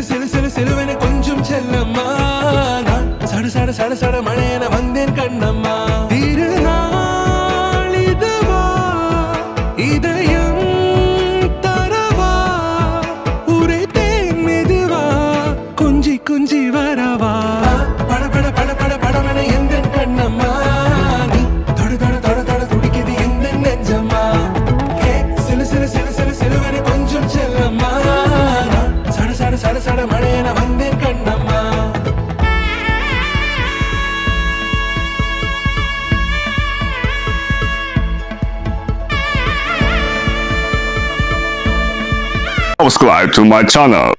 சிலு சிலு சிலு சிலுவென கொஞ்சம் செல்லம்மா நான் சட சட சட சட மழையென வந்தேன் கண்ணம்மா திருநாள் இதுவா இதயம் தரவா உரைத்தேன் மெதுவா கொஞ்சி கொஞ்சி வரவா பட பட பட பட படமென எந்தன் கண்ணம்மா நீ தொட தொட தொட தொட துடிக்குது எந்தன் நெஞ்சம்மா சிலு சிலு சிலு சிலு சிலுவென கொஞ்சம் செல்லம்மா சட சட சட சட மழையென வந்தேன் Kannamma Subscribe to my channel.